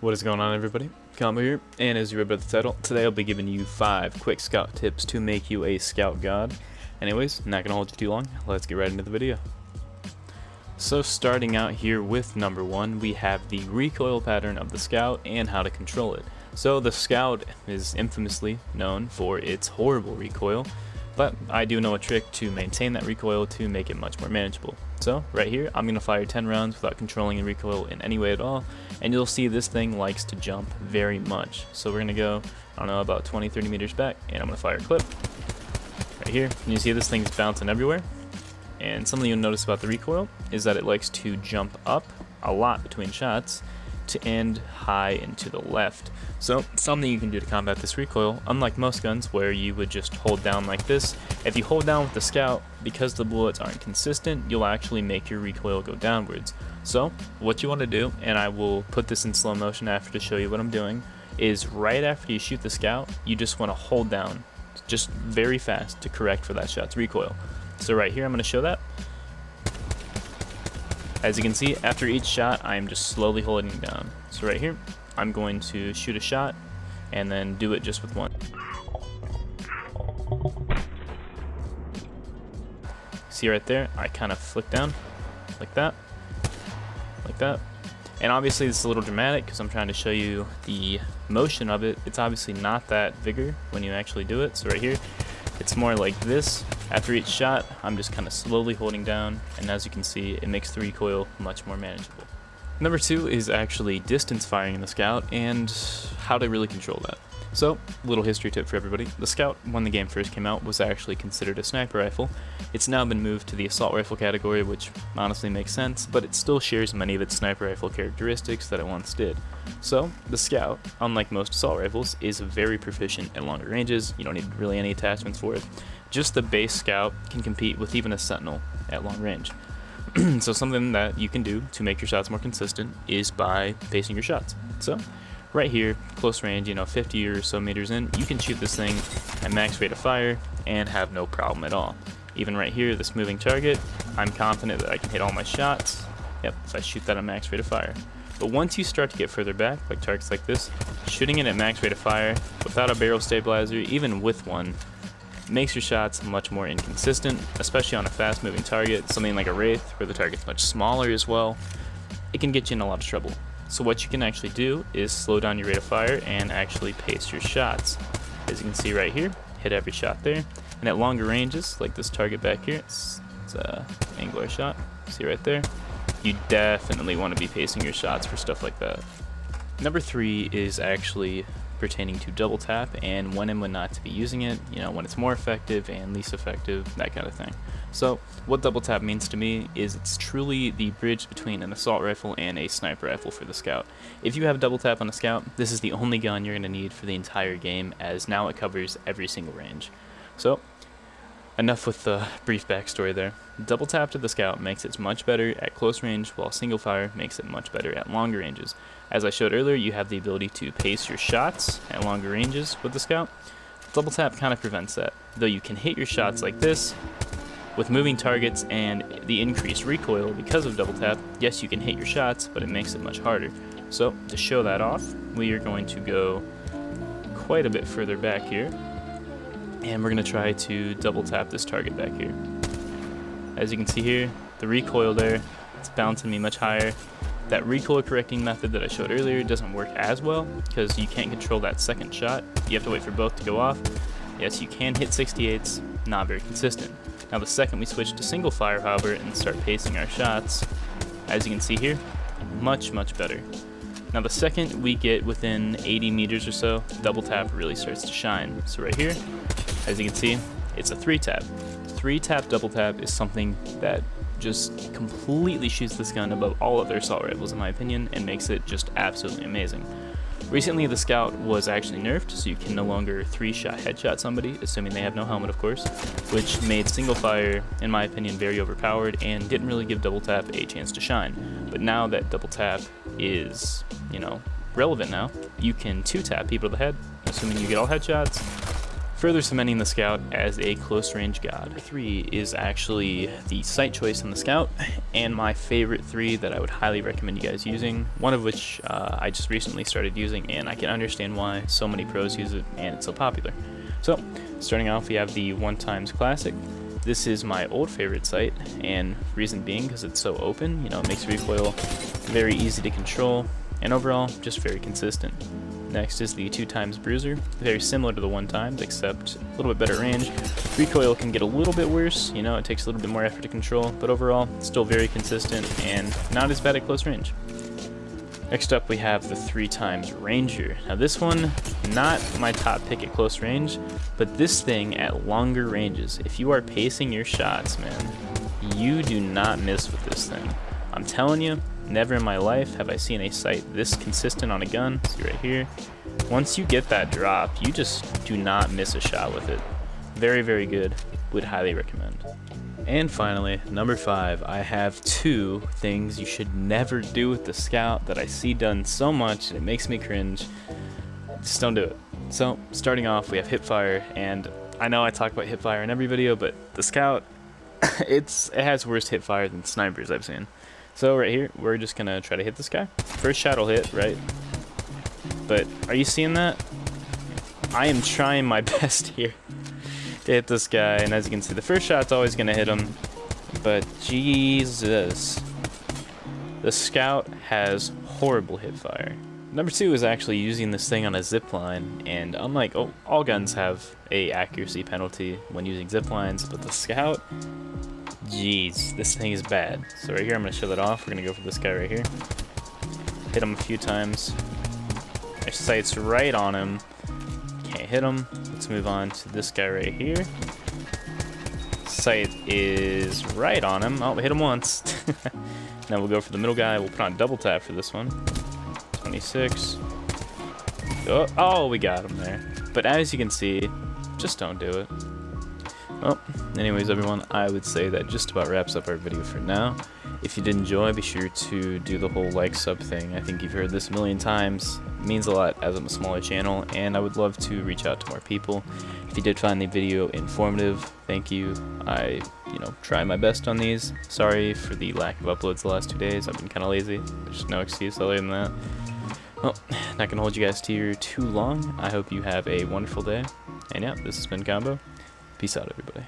What is going on, everybody? Combo here, and as you read by the title, today I'll be giving you 5 quick scout tips to make you a scout god. Anyways, not gonna hold you too long, let's get right into the video. So starting out here with number 1, we have the recoil pattern of the scout and how to control it. So the scout is infamously known for its horrible recoil, but I do know a trick to maintain that recoil to make it much more manageable. So right here, I'm going to fire 10 rounds without controlling the recoil in any way at all, and you'll see this thing likes to jump very much. So we're going to go, I don't know, about 20-30 meters back, and I'm going to fire a clip. Right here, and you see this thing's bouncing everywhere, and something you'll notice about the recoil is that it likes to jump up a lot between shots to end high and to the left. So something you can do to combat this recoil, unlike most guns where you would just hold down like this, if you hold down with the scout, because the bullets aren't consistent, you'll actually make your recoil go downwards. So what you want to do, and I will put this in slow motion after to show you what I'm doing, is right after you shoot the scout, you just want to hold down just very fast to correct for that shot's recoil. So right here I'm going to show that. As you can see, after each shot, I'm just slowly holding down. So right here, I'm going to shoot a shot and then do it just with one. See right there, I kind of flick down like that, like that. And obviously this is a little dramatic because I'm trying to show you the motion of it. It's obviously not that vigor when you actually do it. So right here, it's more like this. After each shot, I'm just kind of slowly holding down, and as you can see, it makes the recoil much more manageable. Number 2 is actually distance firing in the scout and how to really control that. So, little history tip for everybody. The scout, when the game first came out, was actually considered a sniper rifle. It's now been moved to the assault rifle category, which honestly makes sense, but it still shares many of its sniper rifle characteristics that it once did. So, the scout, unlike most assault rifles, is very proficient at longer ranges. You don't need really any attachments for it. Just the base scout can compete with even a sentinel at long range. So something that you can do to make your shots more consistent is by pacing your shots. So right here, close range, 50 or so meters in, you can shoot this thing at max rate of fire and have no problem at all. Even right here, this moving target, I'm confident that I can hit all my shots. Yep, if I shoot that at max rate of fire. But once you start to get further back, like targets like this, shooting it at max rate of fire without a barrel stabilizer, even with one, makes your shots much more inconsistent, especially on a fast moving target, something like a Wraith where the target's much smaller as well. It can get you in a lot of trouble. So what you can actually do is slow down your rate of fire and actually pace your shots. As you can see right here, hit every shot there, and at longer ranges, like this target back here, it's an angular shot, see right there, you definitely want to be pacing your shots for stuff like that. Number 3 is actually pertaining to double tap and when and when not to be using it, when it's more effective and least effective, that kind of thing. So what double tap means to me is it's truly the bridge between an assault rifle and a sniper rifle for the scout. If you have double tap on a scout, this is the only gun you're going to need for the entire game, as now it covers every single range. So enough with the brief backstory there. Double tap to the scout makes it much better at close range, while single fire makes it much better at longer ranges. As I showed earlier, you have the ability to pace your shots at longer ranges with the scout. Double tap kind of prevents that, though you can hit your shots like this. With moving targets and the increased recoil because of double tap, yes, you can hit your shots, but it makes it much harder. So to show that off, we are going to go quite a bit further back here, and we're going to try to double tap this target back here. As you can see here, the recoil there, it's bouncing me much higher. That recoil correcting method that I showed earlier doesn't work as well because you can't control that second shot. You have to wait for both to go off. Yes, you can hit 68s, not very consistent. Now the second we switch to single fire, however, and start pacing our shots, as you can see here, much better. Now the second we get within 80 meters or so, double tap really starts to shine. So right here, as you can see, it's a 3-tap. 3-tap double tap is something that just completely shoots this gun above all other assault rifles in my opinion and makes it just absolutely amazing. Recently the scout was actually nerfed, so you can no longer 3-shot headshot somebody, assuming they have no helmet of course, which made single fire in my opinion very overpowered and didn't really give double tap a chance to shine. But now that double tap is, relevant now, you can 2-tap people to the head, assuming you get all headshots, further cementing the Scout as a close range god. 3 is actually the sight choice on the Scout, and my favorite 3 that I would highly recommend you guys using, one of which I just recently started using, and I can understand why so many pros use it and it's so popular. So, starting off, we have the 1x Classic. This is my old favorite sight, and reason being because it's so open, you know, it makes recoil very easy to control, and overall, just very consistent. Next is the 2x Bruiser, very similar to the 1x, except a little bit better range. Recoil can get a little bit worse, you know, it takes a little bit more effort to control, but overall, still very consistent and not as bad at close range. Next up, we have the 3x Ranger. Now this one, not my top pick at close range, but this thing at longer ranges, if you are pacing your shots, man, you do not miss with this thing. I'm telling you, never in my life have I seen a sight this consistent on a gun. See right here. Once you get that drop, you just do not miss a shot with it. Very, very good. Would highly recommend. And finally, number 5, I have 2 things you should never do with the Scout that I see done so much and it makes me cringe. Just don't do it. So, starting off, we have Hipfire, and I know I talk about Hipfire in every video, but the Scout, it has worse Hipfire than snipers I've seen. So right here, we're just gonna try to hit this guy. First shot will hit, right? But are you seeing that? I am trying my best here to hit this guy, and as you can see, the first shot's always gonna hit him, but Jesus, the Scout has horrible hip fire. Number 2 is actually using this thing on a zip line, and unlike all guns have a accuracy penalty when using zip lines, but the Scout, jeez, this thing is bad. So right here, I'm gonna show that off. We're gonna go for this guy right here. Hit him a few times. My sight's right on him. Can't hit him. Let's move on to this guy right here. Sight is right on him. Oh, hit him once. Now we'll go for the middle guy. We'll put on double tap for this one. 26. Oh, we got him there. But as you can see, just don't do it. Well, anyways, everyone, I would say that just about wraps up our video for now. If you did enjoy, be sure to do the whole like, sub thing. I think you've heard this a million times. It means a lot as I'm a smaller channel, and I would love to reach out to more people. If you did find the video informative, thank you. I, try my best on these. Sorry for the lack of uploads the last 2 days. I've been kind of lazy. There's no excuse other than that. Well, not gonna hold you guys here too long. I hope you have a wonderful day. And yeah, this has been Combo. Peace out, everybody.